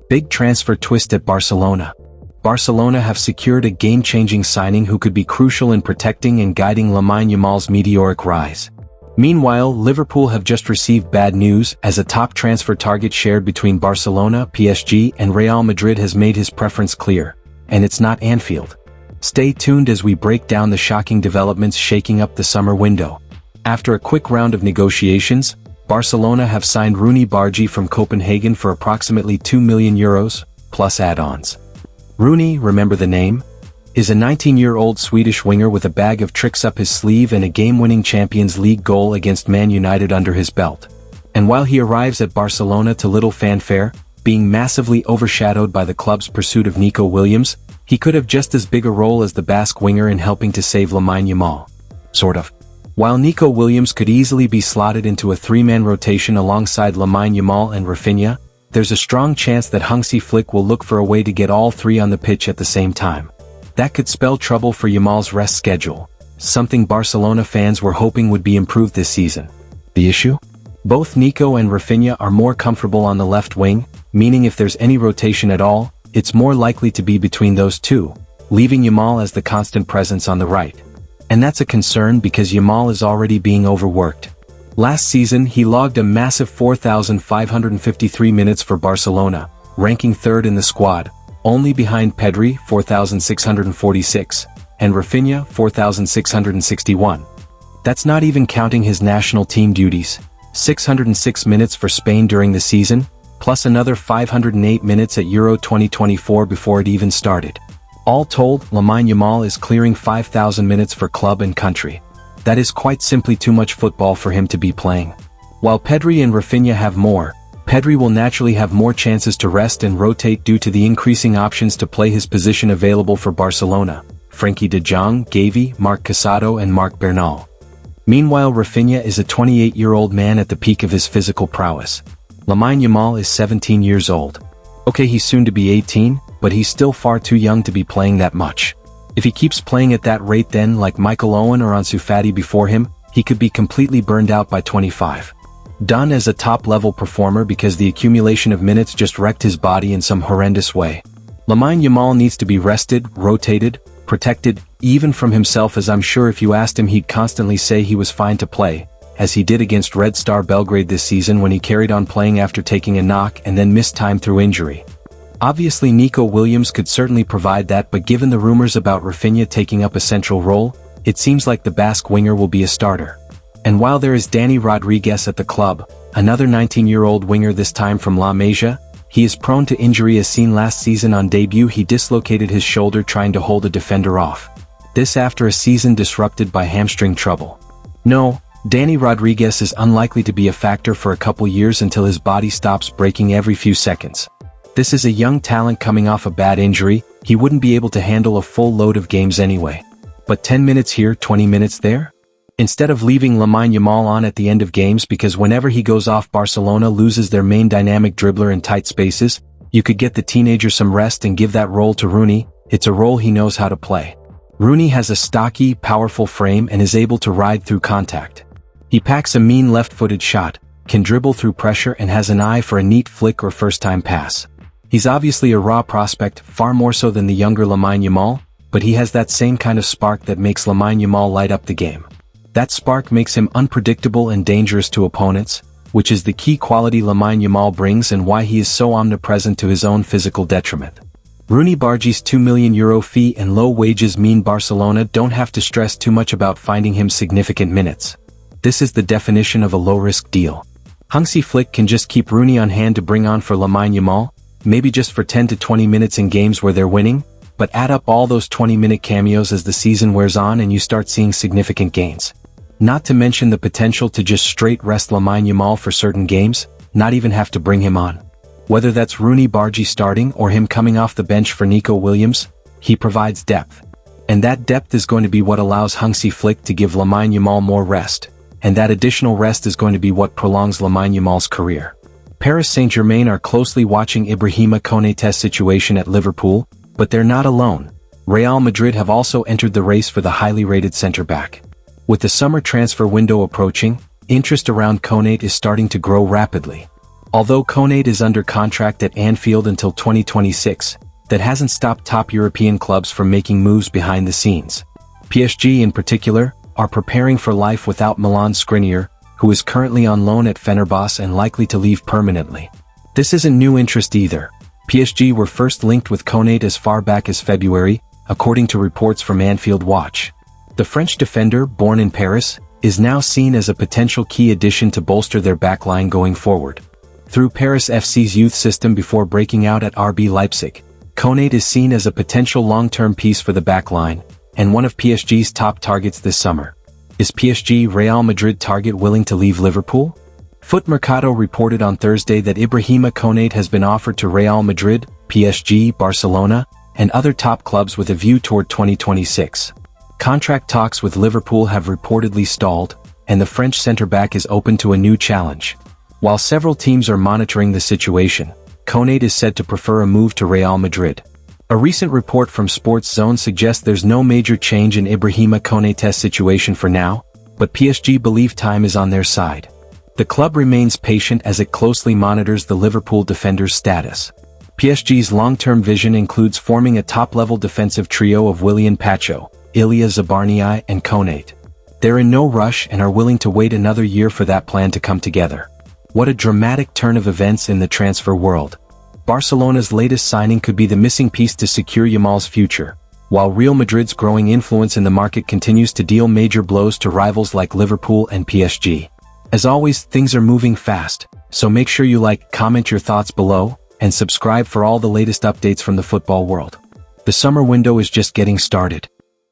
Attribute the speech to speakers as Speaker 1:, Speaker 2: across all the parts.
Speaker 1: Big transfer twist at Barcelona. Barcelona have secured a game-changing signing who could be crucial in protecting and guiding Lamine Yamal's meteoric rise. Meanwhile, Liverpool have just received bad news as a top transfer target shared between Barcelona, PSG, and Real Madrid has made his preference clear. And it's not Anfield. Stay tuned as we break down the shocking developments shaking up the summer window. After a quick round of negotiations, Barcelona have signed Roony Bardghji from Copenhagen for approximately €2 million, plus add-ons. Roony, remember the name? Is a 19-year-old Swedish winger with a bag of tricks up his sleeve and a game-winning Champions League goal against Man United under his belt. And while he arrives at Barcelona to little fanfare, being massively overshadowed by the club's pursuit of Nico Williams, he could have just as big a role as the Basque winger in helping to save Lamine Yamal. Sort of. While Nico Williams could easily be slotted into a three-man rotation alongside Lamine Yamal and Rafinha, there's a strong chance that Hansi Flick will look for a way to get all three on the pitch at the same time. That could spell trouble for Yamal's rest schedule, something Barcelona fans were hoping would be improved this season. The issue? Both Nico and Rafinha are more comfortable on the left wing, meaning if there's any rotation at all, it's more likely to be between those two, leaving Yamal as the constant presence on the right. And that's a concern because Yamal is already being overworked. Last season he logged a massive 4,553 minutes for Barcelona, ranking third in the squad, only behind Pedri 4,646, and Rafinha 4,661. That's not even counting his national team duties, 606 minutes for Spain during the season, plus another 508 minutes at Euro 2024 before it even started. All told, Lamine Yamal is clearing 5,000 minutes for club and country. That is quite simply too much football for him to be playing. While Pedri and Rafinha have more, Pedri will naturally have more chances to rest and rotate due to the increasing options to play his position available for Barcelona: Frenkie de Jong, Gavi, Marc Casado and Marc Bernal. Meanwhile, Rafinha is a 28-year-old man at the peak of his physical prowess. Lamine Yamal is 17 years old. Okay, he's soon to be 18, but he's still far too young to be playing that much. If he keeps playing at that rate then, like Michael Owen or Ansu Fati before him, he could be completely burned out by 25. Done as a top-level performer because the accumulation of minutes just wrecked his body in some horrendous way. Lamine Yamal needs to be rested, rotated, protected, even from himself, as I'm sure if you asked him he'd constantly say he was fine to play, as he did against Red Star Belgrade this season when he carried on playing after taking a knock and then missed time through injury. Obviously Nico Williams could certainly provide that, but given the rumors about Rafinha taking up a central role, it seems like the Basque winger will be a starter. And while there is Dani Rodriguez at the club, another 19-year-old winger this time from La Masia, he is prone to injury as seen last season. On debut he dislocated his shoulder trying to hold a defender off. This after a season disrupted by hamstring trouble. No, Dani Rodriguez is unlikely to be a factor for a couple years until his body stops breaking every few seconds. This is a young talent coming off a bad injury, he wouldn't be able to handle a full load of games anyway. But 10 minutes here, 20 minutes there? Instead of leaving Lamine Yamal on at the end of games because whenever he goes off Barcelona loses their main dynamic dribbler in tight spaces, you could get the teenager some rest and give that role to Roony. It's a role he knows how to play. Roony has a stocky, powerful frame and is able to ride through contact. He packs a mean left-footed shot, can dribble through pressure and has an eye for a neat flick or first-time pass. He's obviously a raw prospect, far more so than the younger Lamine Yamal, but he has that same kind of spark that makes Lamine Yamal light up the game. That spark makes him unpredictable and dangerous to opponents, which is the key quality Lamine Yamal brings and why he is so omnipresent to his own physical detriment. Roony Bardghji's €2 million fee and low wages mean Barcelona don't have to stress too much about finding him significant minutes. This is the definition of a low-risk deal. Hansi Flick can just keep Roony on hand to bring on for Lamine Yamal, maybe just for 10 to 20 minutes in games where they're winning, but add up all those 20-minute cameos as the season wears on and you start seeing significant gains. Not to mention the potential to just straight rest Lamine Yamal for certain games, not even have to bring him on. Whether that's Roony Bardghji starting or him coming off the bench for Nico Williams, he provides depth. And that depth is going to be what allows Hansi Flick to give Lamine Yamal more rest, and that additional rest is going to be what prolongs Lamine Yamal's career. Paris Saint-Germain are closely watching Ibrahima Konate's situation at Liverpool, but they're not alone. Real Madrid have also entered the race for the highly rated centre-back. With the summer transfer window approaching, interest around Konate is starting to grow rapidly. Although Konate is under contract at Anfield until 2026, that hasn't stopped top European clubs from making moves behind the scenes. PSG in particular are preparing for life without Milan Skriniar, who is currently on loan at Fenerbahce and likely to leave permanently. This isn't new interest either. PSG were first linked with Konate as far back as February, according to reports from Anfield Watch. The French defender, born in Paris, is now seen as a potential key addition to bolster their backline going forward. Through Paris FC's youth system before breaking out at RB Leipzig, Konate is seen as a potential long-term piece for the backline, and one of PSG's top targets this summer. Is PSG Real Madrid target willing to leave Liverpool? Foot Mercado reported on Thursday that Ibrahima Konate has been offered to Real Madrid, PSG, Barcelona, and other top clubs with a view toward 2026. Contract talks with Liverpool have reportedly stalled, and the French centre-back is open to a new challenge. While several teams are monitoring the situation, Konate is said to prefer a move to Real Madrid. A recent report from Sports Zone suggests there's no major change in Ibrahima Konate's situation for now, but PSG believe time is on their side. The club remains patient as it closely monitors the Liverpool defender's status. PSG's long-term vision includes forming a top-level defensive trio of Willian Pacho, Ilya Zabarnyi, and Konate. They're in no rush and are willing to wait another year for that plan to come together. What a dramatic turn of events in the transfer world. Barcelona's latest signing could be the missing piece to secure Yamal's future, while Real Madrid's growing influence in the market continues to deal major blows to rivals like Liverpool and PSG. As always, things are moving fast, so make sure you like, comment your thoughts below, and subscribe for all the latest updates from the football world. The summer window is just getting started.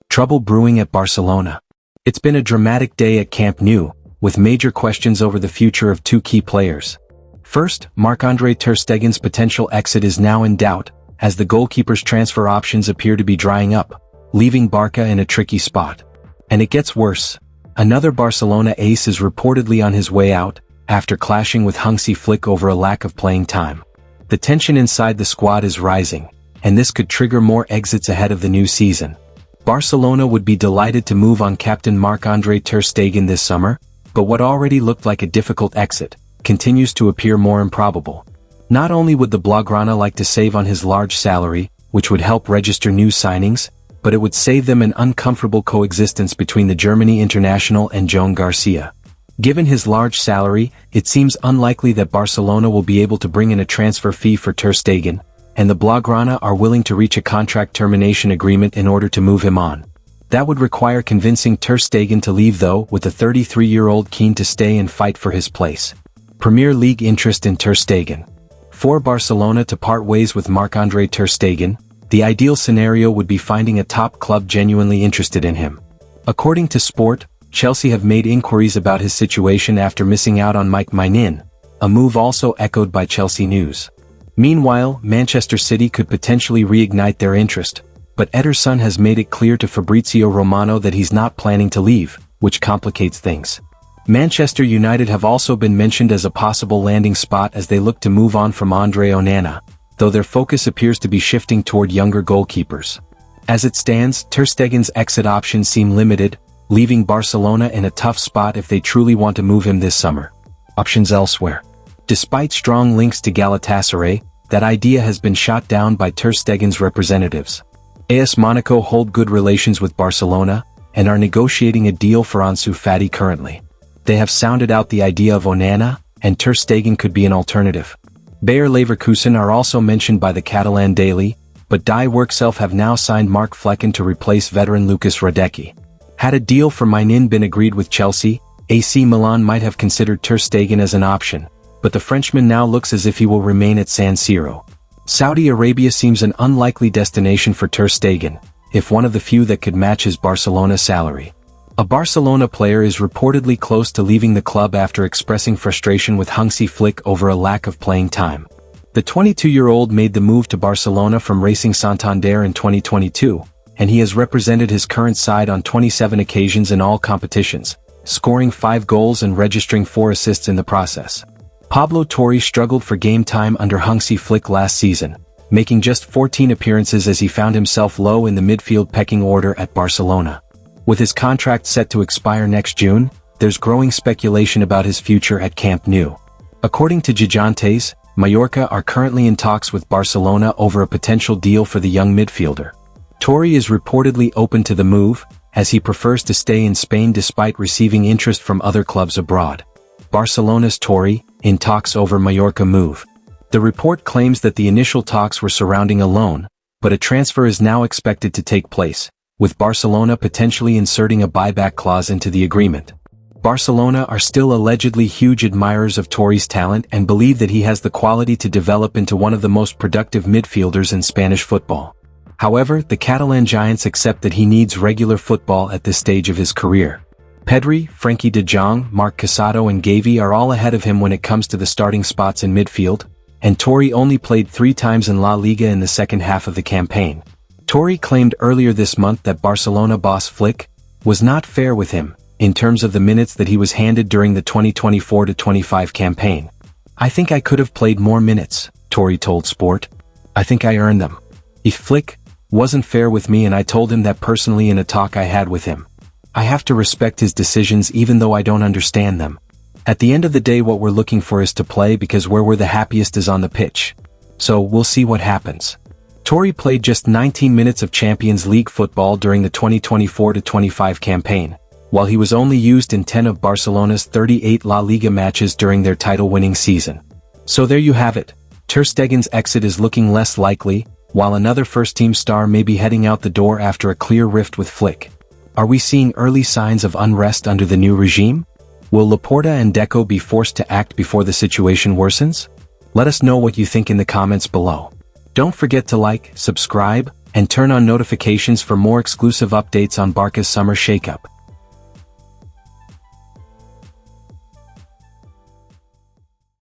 Speaker 1: Trouble brewing at Barcelona. It's been a dramatic day at Camp Nou, with major questions over the future of two key players. First, Marc-Andre Ter Stegen's potential exit is now in doubt, as the goalkeeper's transfer options appear to be drying up, leaving Barca in a tricky spot. And it gets worse. Another Barcelona ace is reportedly on his way out, after clashing with Hansi Flick over a lack of playing time. The tension inside the squad is rising, and this could trigger more exits ahead of the new season. Barcelona would be delighted to move on captain Marc-Andre Ter Stegen this summer, but what already looked like a difficult exit continues to appear more improbable. Not only would the Blaugrana like to save on his large salary, which would help register new signings, but it would save them an uncomfortable coexistence between the Germany international and João Garcia. Given his large salary, it seems unlikely that Barcelona will be able to bring in a transfer fee for Ter Stegen, and the Blaugrana are willing to reach a contract termination agreement in order to move him on. That would require convincing Ter Stegen to leave though, with the 33-year-old keen to stay and fight for his place. Premier League interest in Ter Stegen. For Barcelona to part ways with Marc-Andre Ter Stegen, the ideal scenario would be finding a top club genuinely interested in him. According to Sport, Chelsea have made inquiries about his situation after missing out on Mike Maignan, a move also echoed by Chelsea News. Meanwhile, Manchester City could potentially reignite their interest, but Ederson has made it clear to Fabrizio Romano that he's not planning to leave, which complicates things. Manchester United have also been mentioned as a possible landing spot as they look to move on from Andre Onana, though their focus appears to be shifting toward younger goalkeepers. As it stands, Ter Stegen's exit options seem limited, leaving Barcelona in a tough spot if they truly want to move him this summer. Options elsewhere. Despite strong links to Galatasaray, that idea has been shot down by Ter Stegen's representatives. AS Monaco hold good relations with Barcelona, and are negotiating a deal for Ansu Fati currently. They have sounded out the idea of Onana, and Ter Stegen could be an alternative. Bayer Leverkusen are also mentioned by the Catalan Daily, but Die Werkself have now signed Mark Flecken to replace veteran Lucas Radecki. Had a deal for Maignan been agreed with Chelsea, AC Milan might have considered Ter Stegen as an option, but the Frenchman now looks as if he will remain at San Siro. Saudi Arabia seems an unlikely destination for Ter Stegen, if one of the few that could match his Barcelona salary. A Barcelona player is reportedly close to leaving the club after expressing frustration with Hansi Flick over a lack of playing time. The 22-year-old made the move to Barcelona from Racing Santander in 2022, and he has represented his current side on 27 occasions in all competitions, scoring 5 goals and registering 4 assists in the process. Pablo Torre struggled for game time under Hansi Flick last season, making just 14 appearances as he found himself low in the midfield pecking order at Barcelona. With his contract set to expire next June, there's growing speculation about his future at Camp Nou. According to Gigantes, Mallorca are currently in talks with Barcelona over a potential deal for the young midfielder. Torre is reportedly open to the move, as he prefers to stay in Spain despite receiving interest from other clubs abroad. Barcelona's Torre, in talks over Mallorca move. The report claims that the initial talks were surrounding a loan, but a transfer is now expected to take place, with Barcelona potentially inserting a buyback clause into the agreement. Barcelona are still allegedly huge admirers of Torre's talent and believe that he has the quality to develop into one of the most productive midfielders in Spanish football. However, the Catalan giants accept that he needs regular football at this stage of his career. Pedri, Frenkie de Jong, Marc Casado and Gavi are all ahead of him when it comes to the starting spots in midfield, and Torre only played 3 times in La Liga in the second half of the campaign. Torre claimed earlier this month that Barcelona boss Flick was not fair with him in terms of the minutes that he was handed during the 2024-25 campaign. "I think I could have played more minutes," Torre told Sport. "I think I earned them. If Flick wasn't fair with me and I told him that personally in a talk I had with him. I have to respect his decisions even though I don't understand them. At the end of the day what we're looking for is to play because where we're the happiest is on the pitch. So we'll see what happens." Torre played just 19 minutes of Champions League football during the 2024-25 campaign, while he was only used in 10 of Barcelona's 38 La Liga matches during their title-winning season. So there you have it. Ter Stegen's exit is looking less likely, while another first-team star may be heading out the door after a clear rift with Flick. Are we seeing early signs of unrest under the new regime? Will Laporta and Deco be forced to act before the situation worsens? Let us know what you think in the comments below. Don't forget to like, subscribe, and turn on notifications for more exclusive updates on Barca's summer shakeup.